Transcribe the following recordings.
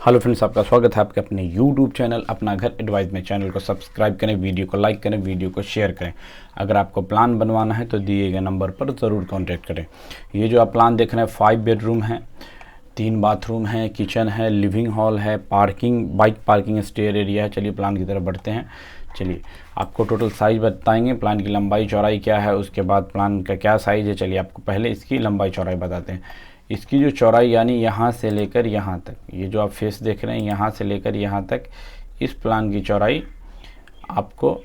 Hello friends, आपका स्वागत है आपके अपने यूट्यूब चैनल अपना घर एडवाइस में। चैनल को सब्सक्राइब करें, वीडियो को लाइक करें, वीडियो को शेयर करें। अगर आपको प्लान बनवाना है तो दिए गए नंबर पर ज़रूर कांटेक्ट करें। ये जो आप प्लान देख रहे हैं 5 बेडरूम है, 3 बाथरूम है, किचन है, लिविंग हॉल है, parking, bike parking, stair area है। चलिए प्लान की तरफ बढ़ते हैं। चलिए आपको टोटल साइज़ बताएंगे, प्लान की लंबाई चौड़ाई क्या है, उसके बाद प्लान का क्या साइज़ है। चलिए आपको पहले इसकी लंबाई चौड़ाई बताते हैं। इसकी जो चौड़ाई यानी यहाँ से लेकर यहाँ तक, ये जो आप फेस देख रहे हैं यहाँ से लेकर यहाँ तक, इस प्लान की चौड़ाई आपको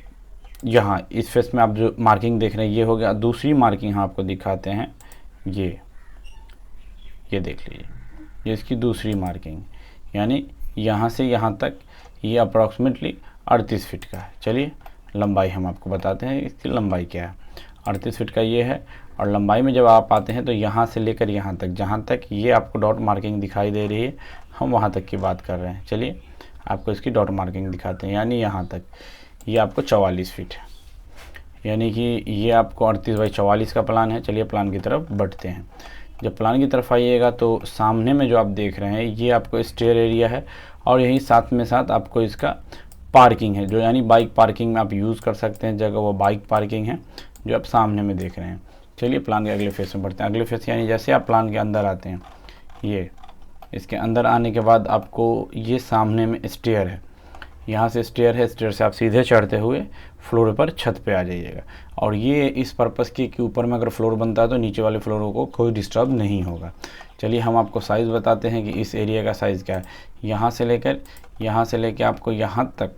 यहाँ इस फेस में आप जो मार्किंग देख रहे हैं ये हो गया। दूसरी मार्किंग यहाँ आपको दिखाते हैं, ये देख लीजिए, ये इसकी दूसरी मार्किंग, यानी यहाँ से यहाँ तक ये अप्रॉक्सीमेटली 38 फीट का है। चलिए लंबाई हम आपको बताते हैं, इसकी लंबाई क्या है। 38 फीट का ये है। और लंबाई में जब आप आते हैं तो यहाँ से लेकर यहाँ तक, जहाँ तक ये आपको डॉट मार्किंग दिखाई दे रही है, हम वहाँ तक की बात कर रहे हैं। चलिए आपको इसकी डॉट मार्किंग दिखाते हैं, यानी यहाँ तक ये आपको 44 फीट है, यानी कि ये आपको 38/44 का प्लान है। चलिए प्लान की तरफ बढ़ते हैं। जब प्लान की तरफ आइएगा तो सामने में जो आप देख रहे हैं ये आपको स्टेयर एरिया है, और यही साथ में साथ आपको इसका पार्किंग है, जो यानी बाइक पार्किंग में आप यूज़ कर सकते हैं जगह, वो बाइक पार्किंग है जो आप सामने में देख रहे हैं। चलिए प्लान के अगले फेस में बढ़ते हैं। अगले फेस यानी जैसे आप प्लान के अंदर आते हैं, ये इसके अंदर आने के बाद आपको ये सामने में स्टेयर है, यहाँ से स्टेयर है, स्टेयर से आप सीधे चढ़ते हुए फ्लोर पर छत पे आ जाइएगा। और ये इस पर्पस की कि ऊपर में अगर फ्लोर बनता है तो नीचे वाले फ्लोरों को कोई डिस्टर्ब नहीं होगा। चलिए हम आपको साइज़ बताते हैं कि इस एरिया का साइज़ क्या है। यहाँ से लेकर आपको यहाँ तक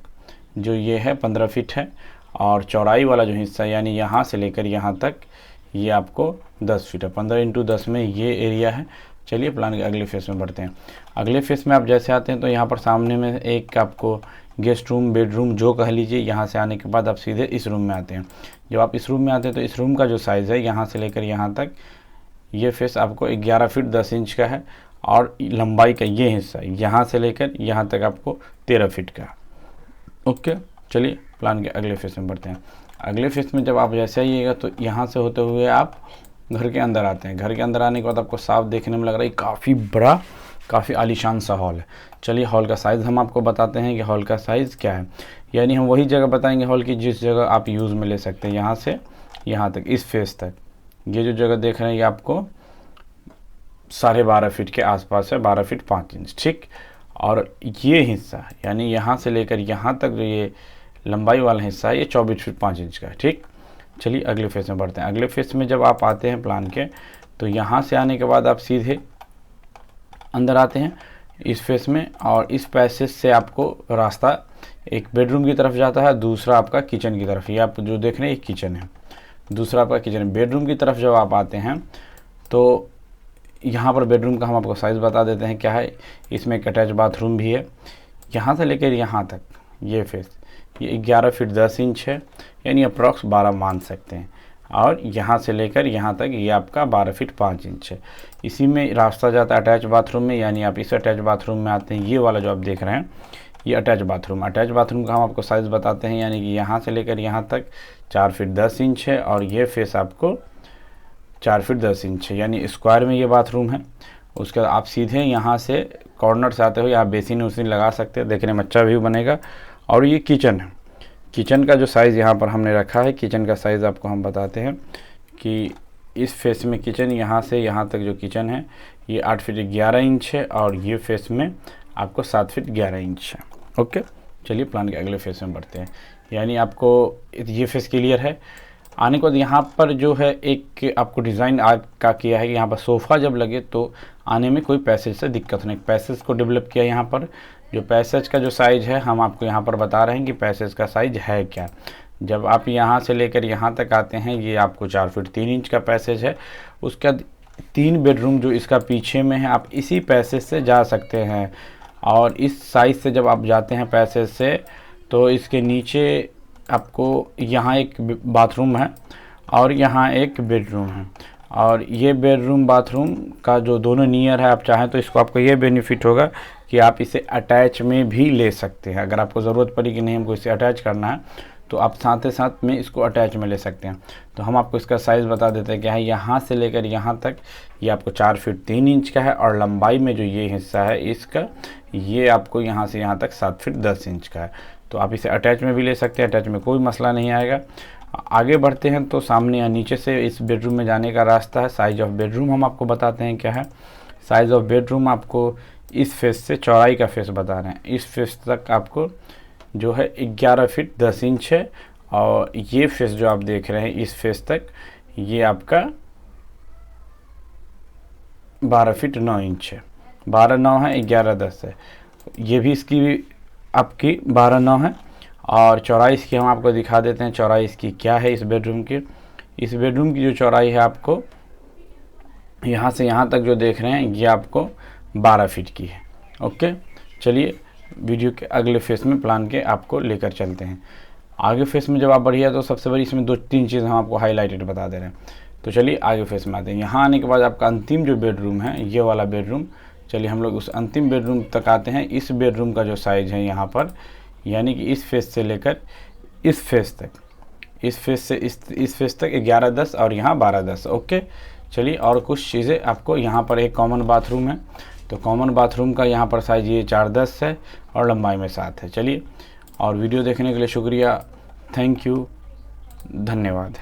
जो ये है 15 फीट है, और चौड़ाई वाला जो हिस्सा यानी यहाँ से लेकर यहाँ तक ये आपको 10 फीट है। 15 × 10 में ये एरिया है। चलिए प्लान के अगले फेस में बढ़ते हैं। अगले फेस में आप जैसे आते हैं तो यहाँ पर सामने में एक आपको गेस्ट रूम, बेडरूम जो कह लीजिए, यहाँ से आने के बाद आप सीधे इस रूम में आते हैं। जब आप इस रूम में आते हैं तो इस रूम का जो साइज़ है यहाँ से लेकर यहाँ तक, ये फेस आपको 11 फीट 10 इंच का है, और लंबाई का ये हिस्सा यहाँ से लेकर यहाँ तक आपको 13 फीट का है। ओके, चलिए प्लान के अगले फेस में बढ़ते हैं। अगले फेस में जब आप जैसे आइएगा तो यहाँ से होते हुए आप घर के अंदर आते हैं। घर के अंदर आने के बाद आपको साफ देखने में लग रहा है काफ़ी बड़ा, काफ़ी आलीशान सा हॉल है। चलिए हॉल का साइज़ हम आपको बताते हैं कि हॉल का साइज़ क्या है। यानी हम वही जगह बताएंगे हॉल की जिस जगह आप यूज़ में ले सकते हैं। यहाँ से यहाँ तक, इस फेस तक, ये जो जगह देख रहे हैं ये आपको 12.5 फीट के आसपास है, 12 फीट 5 इंच, ठीक। और ये हिस्सा यानी यहाँ से लेकर यहाँ तक जो ये लंबाई वाला हिस्सा है ये 24 फीट 5 इंच का है, ठीक। चलिए अगले फेस में बढ़ते हैं। अगले फेस में जब आप आते हैं प्लान के, तो यहाँ से आने के बाद आप सीधे अंदर आते हैं इस फेस में, और इस पैसेज से आपको रास्ता एक बेडरूम की तरफ जाता है, दूसरा आपका किचन की तरफ। ये आप जो देख रहे हैं एक किचन है, दूसरा आपका किचन है। बेडरूम की तरफ जब आप आते हैं तो यहाँ पर बेडरूम का हम आपको साइज़ बता देते हैं क्या है। इसमें एक अटैच बाथरूम भी है। यहाँ से लेकर यहाँ तक ये फेस ये 11 फीट 10 इंच है, यानी अप्रॉक्स 12 मान सकते हैं। और यहाँ से लेकर यहाँ तक ये आपका 12 फीट 5 इंच है। इसी में रास्ता जाता है अटैच बाथरूम में, यानी आप इस अटैच बाथरूम में आते हैं। ये वाला जो आप देख रहे हैं ये अटैच बाथरूम का हम आपको साइज़ बताते हैं, यानी कि यहाँ से लेकर यहाँ तक 4 फीट 10 इंच है, और ये फेस आपको 4 फीट 10 इंच है, यानी स्क्वायर में ये बाथरूम है। उसके बाद आप सीधे यहाँ से कॉर्नर से आते हुए आप बेसिन उसिन लगा सकते हैं, देखने में अच्छा व्यू बनेगा। और ये किचन है। किचन का जो साइज़ यहाँ पर हमने रखा है, किचन का साइज़ आपको हम बताते हैं कि इस फेस में किचन यहाँ से यहाँ तक जो किचन है ये 8 फीट 11 इंच है, और ये फेस में आपको 7 फीट 11 इंच है। ओके, चलिए प्लान के अगले फेस में बढ़ते हैं। यानी आपको ये फेस क्लियर है। आने के बाद यहाँ पर जो है एक आपको डिज़ाइन का किया है कि यहाँ पर सोफ़ा जब लगे तो आने में कोई पैसेज से दिक्कत नहीं, पैसेज को डेवलप किया यहाँ पर। जो पैसेज का जो साइज़ है हम आपको यहाँ पर बता रहे हैं कि पैसेज का साइज़ है क्या। जब आप यहाँ से लेकर यहाँ तक आते हैं ये आपको 4 फीट 3 इंच का पैसेज है। उसका 3 बेडरूम जो इसका पीछे में है आप इसी पैसेज से जा सकते हैं। और इस साइज़ से जब आप जाते हैं पैसेज से तो इसके नीचे आपको यहाँ एक बाथरूम है और यहाँ एक बेडरूम है, और ये बेडरूम बाथरूम का जो दोनों नियर है, आप चाहें तो इसको आपको ये बेनिफिट होगा कि आप इसे अटैच में भी ले सकते हैं। अगर आपको ज़रूरत पड़ी कि नहीं हमको इसे अटैच करना है तो आप साथ ही साथ में इसको अटैच में ले सकते हैं। तो हम आपको इसका साइज़ बता देते हैं क्या है। यहाँ से लेकर यहाँ तक ये आपको 4 फीट 3 इंच का है, और लंबाई में जो ये हिस्सा है इसका, ये आपको यहाँ से यहाँ तक 7 फीट 10 इंच का है। तो आप इसे अटैच में भी ले सकते हैं, अटैच में कोई मसला नहीं आएगा। आगे बढ़ते हैं तो सामने या नीचे से इस बेडरूम में जाने का रास्ता है। साइज़ ऑफ बेडरूम हम आपको बताते हैं क्या है। साइज़ ऑफ बेडरूम आपको इस फेस से, चौड़ाई का फेस बता रहे हैं, इस फेस तक आपको जो है 11 फीट 10 इंच है, और ये फेस जो आप देख रहे हैं इस फेस तक ये आपका 12 फीट 9 इंच है। 12/9 है, 11/10 है। ये भी इसकी आपकी 12/9 है। और चौड़ाई इसकी हम आपको दिखा देते हैं, चौड़ाई इसकी क्या है इस बेडरूम की। इस बेडरूम की जो चौड़ाई है आपको यहाँ से यहाँ तक जो देख रहे हैं ये आपको 12 फीट की है। ओके, चलिए वीडियो के अगले फेस में प्लान के आपको लेकर चलते हैं। आगे फेस में जब आप बढ़िए तो सबसे बड़ी इसमें 2-3 चीज़ हम आपको हाईलाइटेड बता दे रहे हैं। तो चलिए आगे फेस में आते हैं। यहाँ आने के बाद आपका अंतिम जो बेडरूम है, ये वाला बेडरूम, चलिए हम लोग उस अंतिम बेडरूम तक आते हैं। इस बेडरूम का जो साइज़ है यहाँ पर, यानी कि इस फेस से लेकर इस फेस तक, इस फेस से इस फेस तक 11/10 और यहाँ 12/10। ओके, चलिए और कुछ चीज़ें आपको, यहाँ पर एक कॉमन बाथरूम है, तो कॉमन बाथरूम का यहाँ पर साइज़ ये 4/10 है और लंबाई में 7 है। चलिए, और वीडियो देखने के लिए शुक्रिया, थैंक यू, धन्यवाद।